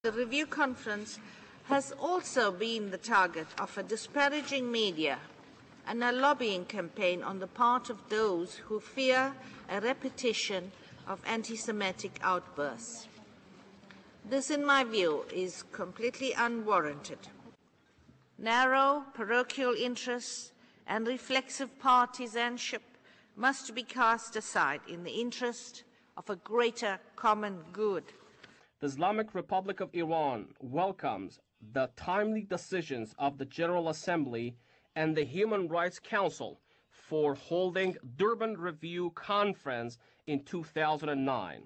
the review conference has also been the target of a disparaging media and a lobbying campaign on the part of those who fear a repetition of anti-Semitic outbursts. This, in my view, is completely unwarranted. Narrow parochial interests and reflexive partisanship must be cast aside in the interest of a greater common good. The Islamic Republic of Iran welcomes the timely decisions of the General Assembly and the Human Rights Council for holding Durban Review Conference in 2009.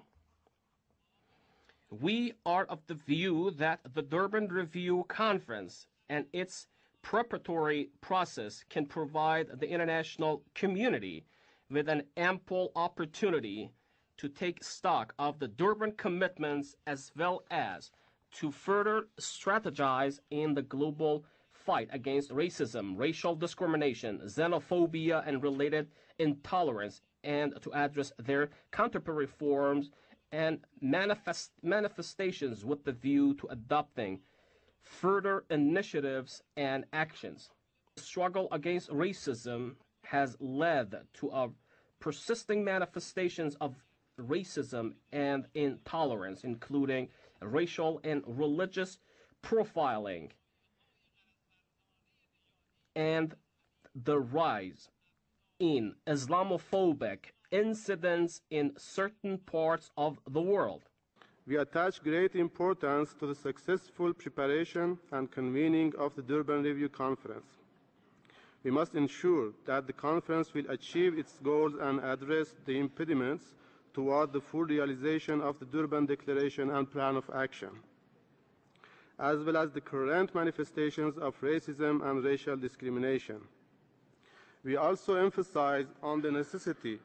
We are of the view that the Durban Review Conference and its preparatory process can provide the international community with an ample opportunity to take stock of the Durban commitments as well as to further strategize in the global fight against racism, racial discrimination, xenophobia, and related intolerance, and to address their contemporary forms and manifestations with the view to adopting further initiatives and actions. The struggle against racism has led to a persisting manifestations of racism and intolerance, including racial and religious profiling, and the rise in Islamophobic incidents in certain parts of the world. We attach great importance to the successful preparation and convening of the Durban Review Conference. We must ensure that the conference will achieve its goals and address the impediments toward the full realization of the Durban Declaration and Plan of Action, as well as the current manifestations of racism and racial discrimination. We also emphasize on the necessity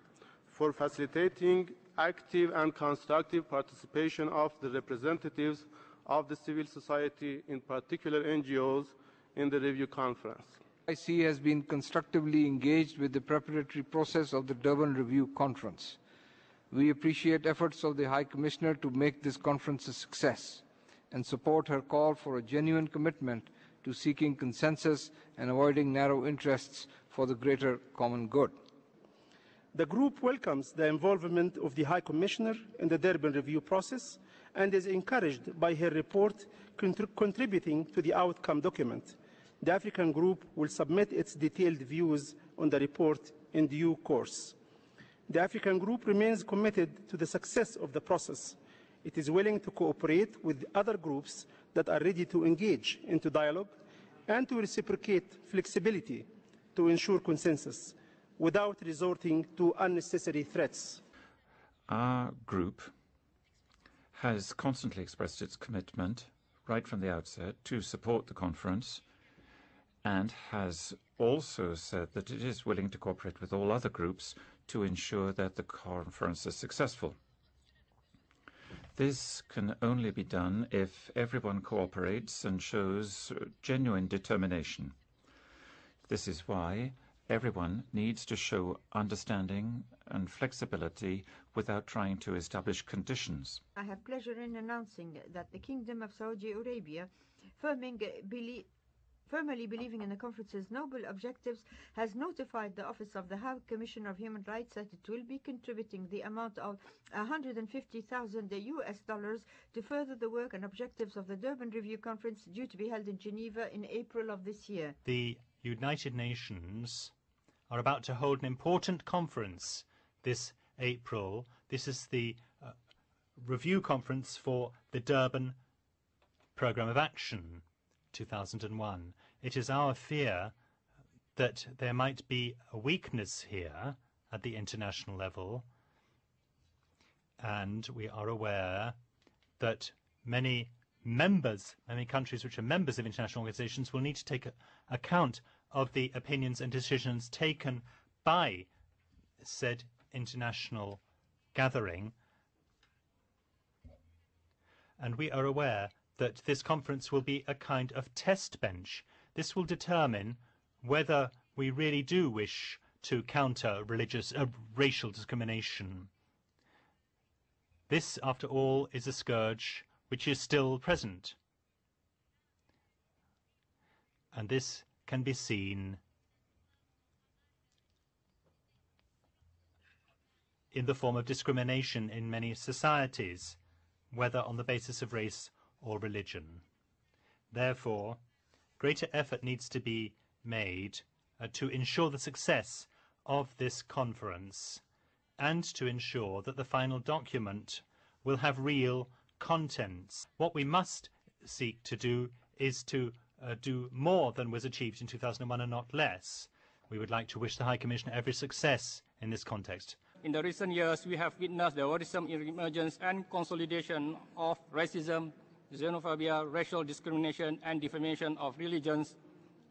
for facilitating active and constructive participation of the representatives of the civil society, in particular NGOs, in the review conference. IC has been constructively engaged with the preparatory process of the Durban Review Conference. We appreciate efforts of the High Commissioner to make this conference a success and support her call for a genuine commitment to seeking consensus and avoiding narrow interests for the greater common good. The group welcomes the involvement of the High Commissioner in the Durban Review process and is encouraged by her report contributing to the outcome document. The African group will submit its detailed views on the report in due course. The African group remains committed to the success of the process. It is willing to cooperate with other groups that are ready to engage into dialogue and to reciprocate flexibility to ensure consensus without resorting to unnecessary threats. Our group has constantly expressed its commitment, right from the outset, to support the conference, and has also said that it is willing to cooperate with all other groups to ensure that the conference is successful. This can only be done if everyone cooperates and shows genuine determination. This is why everyone needs to show understanding and flexibility without trying to establish conditions. I have pleasure in announcing that the Kingdom of Saudi Arabia, firmly believing in the conference's noble objectives, has notified the Office of the High Commissioner of Human Rights that it will be contributing the amount of $150,000 to further the work and objectives of the Durban Review Conference due to be held in Geneva in April of this year. The United Nations are about to hold an important conference this April. This is the review conference for the Durban Programme of Action 2001. It is our fear that there might be a weakness here at the international level, and we are aware that many countries which are members of international organizations will need to take account of the opinions and decisions taken by said international gathering. And we are aware that this conference will be a kind of test bench. This will determine whether we really do wish to counter racial discrimination. This, after all, is a scourge which is still present. And this can be seen in the form of discrimination in many societies, whether on the basis of race or religion. Therefore, greater effort needs to be made to ensure the success of this conference and to ensure that the final document will have real contents. What we must seek to do is to do more than was achieved in 2001 and not less. We would like to wish the High Commissioner every success in this context. In the recent years, we have witnessed the worrisome emergence and consolidation of racism, xenophobia, racial discrimination, and defamation of religions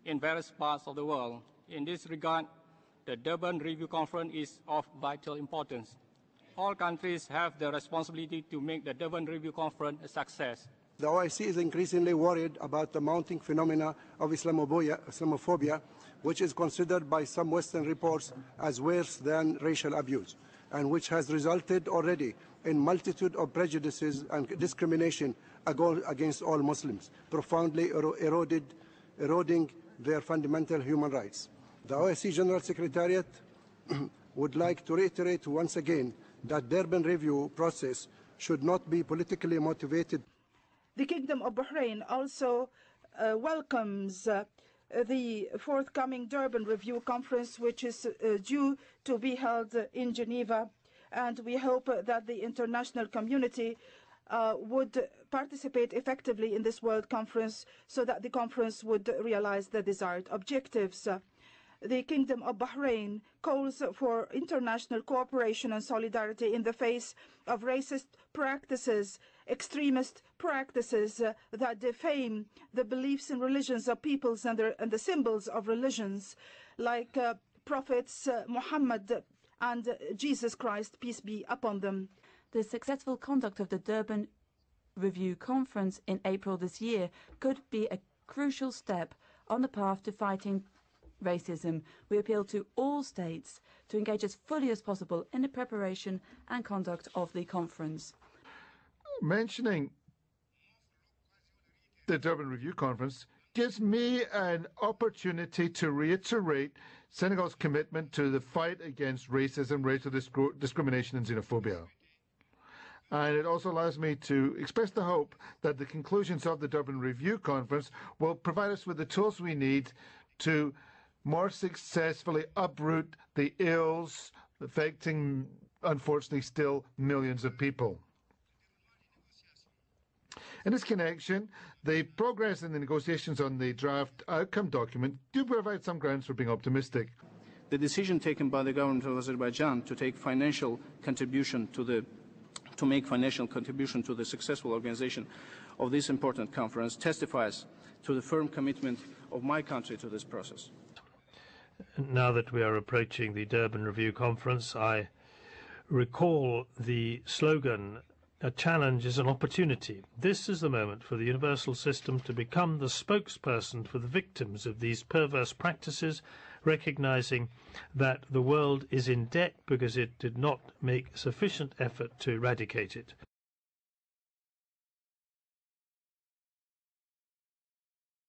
in various parts of the world. In this regard, the Durban Review Conference is of vital importance. All countries have the responsibility to make the Durban Review Conference a success. The OIC is increasingly worried about the mounting phenomena of Islamophobia, which is considered by some Western reports as worse than racial abuse, and which has resulted already in multitude of prejudices and discrimination against all Muslims, profoundly eroding their fundamental human rights. The OIC General Secretariat would like to reiterate once again that Durban review process should not be politically motivated. The Kingdom of Bahrain also welcomes the forthcoming Durban Review Conference, which is due to be held in Geneva, and we hope that the international community would participate effectively in this World Conference so that the conference would realize the desired objectives. The Kingdom of Bahrain calls for international cooperation and solidarity in the face of racist practices, extremist practices that defame the beliefs and religions of peoples and the symbols of religions, like prophets Muhammad and Jesus Christ, peace be upon them. The successful conduct of the Durban Review Conference in April this year could be a crucial step on the path to fighting racism. We appeal to all states to engage as fully as possible in the preparation and conduct of the conference. Mentioning the Durban Review Conference gives me an opportunity to reiterate Senegal's commitment to the fight against racism, racial discrimination and xenophobia. And it also allows me to express the hope that the conclusions of the Durban Review Conference will provide us with the tools we need to more successfully uproot the ills affecting, unfortunately, still millions of people. In this connection, the progress in the negotiations on the draft outcome document do provide some grounds for being optimistic. The decision taken by the government of Azerbaijan to take financial contribution to make financial contribution to the successful organization of this important conference testifies to the firm commitment of my country to this process. Now that we are approaching the Durban Review Conference, I recall the slogan, "A challenge is an opportunity." This is the moment for the universal system to become the spokesperson for the victims of these perverse practices, recognizing that the world is in debt because it did not make sufficient effort to eradicate it.